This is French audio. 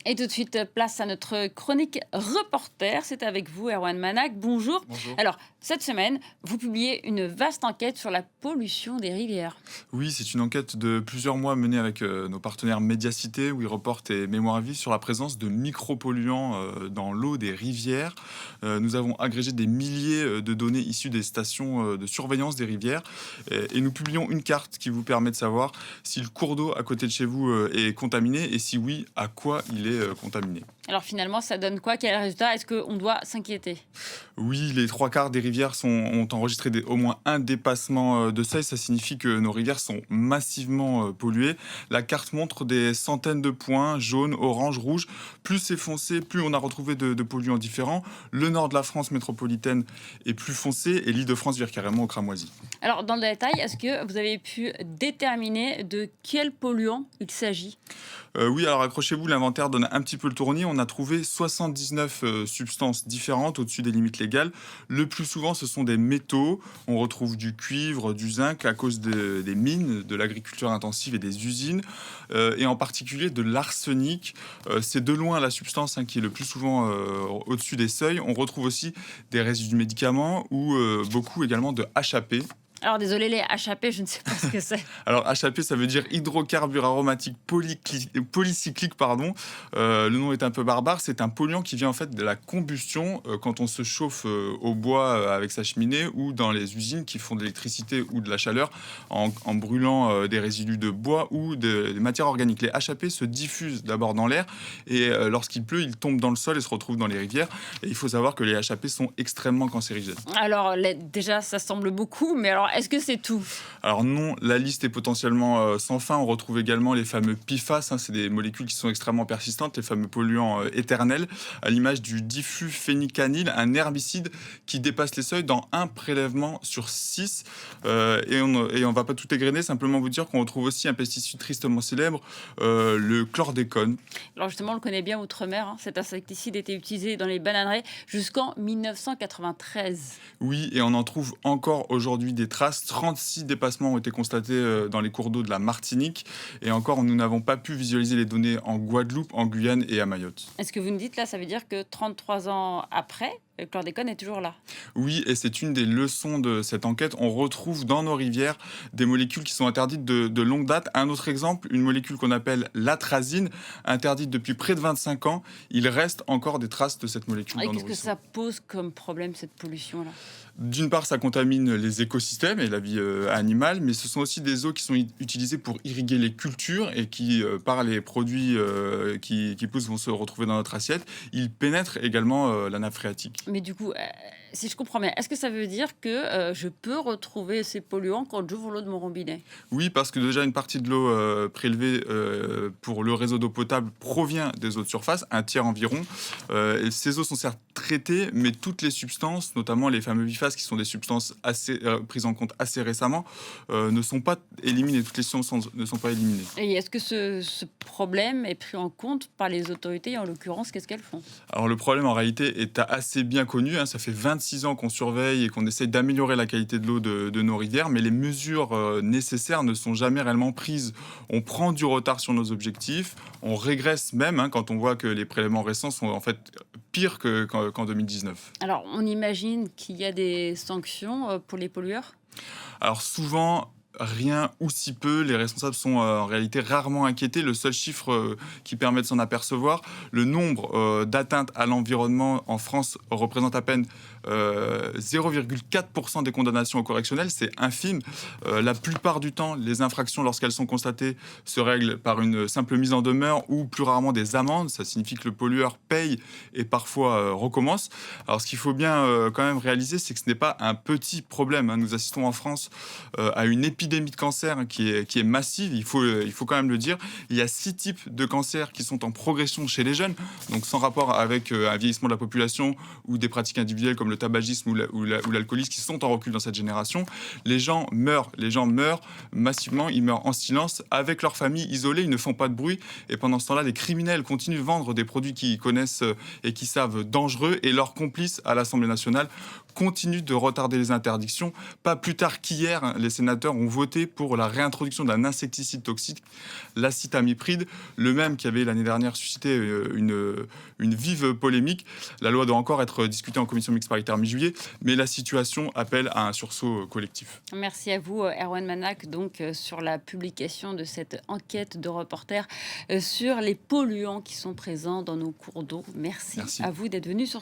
Et tout de suite, place à notre chronique reporter. C'est avec vous, Erwan Manac. Bonjour. Bonjour. Alors, cette semaine, vous publiez une vaste enquête sur la pollution des rivières. Oui, c'est une enquête de plusieurs mois menée avec nos partenaires Médiacité, WeReport et Mémoire Vive sur la présence de micropolluants dans l'eau des rivières. Nous avons agrégé des milliers de données issues des stations de surveillance des rivières et nous publions une carte qui vous permet de savoir si le cours d'eau à côté de chez vous est contaminé et si oui, à quoi il est contaminé. Alors finalement, ça donne quoi? Quel résultat? Est-ce qu'on doit s'inquiéter? Oui, les trois quarts des rivières ont enregistré au moins un dépassement de seuil. Ça signifie que nos rivières sont massivement polluées. La carte montre des centaines de points, jaune, orange, rouge. Plus c'est foncé, plus on a retrouvé de polluants différents. Le nord de la France métropolitaine est plus foncé et l'Île-de-France vire carrément au cramoisi. Alors, dans le détail, est-ce que vous avez pu déterminer de quel polluant il s'agit? Oui, alors accrochez-vous, l'inventaire donne un petit peu le tournis. On a trouvé 79 substances différentes au-dessus des limites légales. Le plus souvent, ce sont des métaux. On retrouve du cuivre, du zinc à cause des mines, de l'agriculture intensive et des usines, et en particulier de l'arsenic. C'est de loin la substance qui est le plus souvent au-dessus des seuils. On retrouve aussi des résidus de médicaments ou beaucoup également de HAP. Alors, désolé, les HAP, je ne sais pas ce que c'est. Alors HAP, ça veut dire hydrocarbures aromatiques polycycliques, pardon. Le nom est un peu barbare. C'est un polluant qui vient en fait de la combustion quand on se chauffe au bois avec sa cheminée ou dans les usines qui font de l'électricité ou de la chaleur en brûlant des résidus de bois ou des matières organiques. Les HAP se diffusent d'abord dans l'air et lorsqu'il pleut, ils tombent dans le sol et se retrouvent dans les rivières. Et il faut savoir que les HAP sont extrêmement cancérigènes. Alors, déjà, ça semble beaucoup, mais alors, est-ce que c'est tout? Alors non, la liste est potentiellement sans fin. On retrouve également les fameux PFAS, c'est des molécules qui sont extrêmement persistantes, les fameux polluants éternels, à l'image du difluphénylcanyle, un herbicide qui dépasse les seuils dans un prélèvement sur 6. Et on va pas tout égrener, simplement vous dire qu'on retrouve aussi un pesticide tristement célèbre, le chlordécone. Alors justement, on le connaît bien outre-mer, hein. Cet insecticide était utilisé dans les bananeraies jusqu'en 1993. Oui, et on en trouve encore aujourd'hui des traces. 36 dépassements ont été constatés dans les cours d'eau de la Martinique. Et encore, nous n'avons pas pu visualiser les données en Guadeloupe, en Guyane et à Mayotte. Est-ce que vous me dites là, ça veut dire que 33 ans après, le chlordécone est toujours là? Oui, et c'est une des leçons de cette enquête. On retrouve dans nos rivières des molécules qui sont interdites de longue date. Un autre exemple, une molécule qu'on appelle l'atrazine, interdite depuis près de 25 ans. Il reste encore des traces de cette molécule Et dans nos qu'est-ce que ruisseaux. ça pose comme problème, cette pollution-là? D'une part, ça contamine les écosystèmes et la vie animale, mais ce sont aussi des eaux qui sont utilisées pour irriguer les cultures et qui, par les produits qui poussent, vont se retrouver dans notre assiette. Ils pénètrent également la nappe phréatique. Mais du coup, si je comprends bien, est-ce que ça veut dire que je peux retrouver ces polluants quand j'ouvre l'eau de mon robinet? Oui, parce que déjà une partie de l'eau prélevée pour le réseau d'eau potable provient des eaux de surface, un tiers environ. Et ces eaux sont certes traitées, mais toutes les substances, notamment les fameux PFAS, qui sont des substances assez prises en compte assez récemment, ne sont pas éliminées. Toutes les substances ne sont pas éliminées. Et est-ce que ce problème est pris en compte par les autorités? Et en l'occurrence, qu'est-ce qu'elles font? Alors le problème en réalité est assez bien connu, ça fait 26 ans qu'on surveille et qu'on essaye d'améliorer la qualité de l'eau de nos rivières, mais les mesures nécessaires ne sont jamais réellement prises. On prend du retard sur nos objectifs, on régresse même quand on voit que les prélèvements récents sont en fait pires qu'en 2019. Alors, on imagine qu'il y a des sanctions pour les pollueurs? Alors souvent, rien ou si peu, les responsables sont en réalité rarement inquiétés. Le seul chiffre qui permet de s'en apercevoir, le nombre d'atteintes à l'environnement en France représente à peine 0,4% des condamnations au correctionnel, c'est infime. La plupart du temps, les infractions, lorsqu'elles sont constatées, se règlent par une simple mise en demeure ou plus rarement des amendes. Ça signifie que le pollueur paye et parfois recommence. Alors ce qu'il faut bien quand même réaliser, c'est que ce n'est pas un petit problème. Nous assistons en France à une épidémie de cancer qui est massive, il faut quand même le dire. Il y a 6 types de cancers qui sont en progression chez les jeunes, donc sans rapport avec un vieillissement de la population ou des pratiques individuelles comme le tabagisme ou l'alcoolisme qui sont en recul dans cette génération. Les gens meurent massivement, ils meurent en silence, avec leur famille isolée, ils ne font pas de bruit. Et pendant ce temps-là, les criminels continuent de vendre des produits qu'ils connaissent et qui savent dangereux, et leurs complices à l'Assemblée nationale continuent de retarder les interdictions. Pas plus tard qu'hier, les sénateurs ont voté pour la réintroduction d'un insecticide toxique, l'acétamipride, le même qui avait l'année dernière suscité une vive polémique. La loi doit encore être discutée en commission mixte paritaire mi-juillet, mais la situation appelle à un sursaut collectif. Merci à vous, Erwan Manac, donc sur la publication de cette enquête de reporter sur les polluants qui sont présents dans nos cours d'eau. Merci Merci. à vous d'être venu sur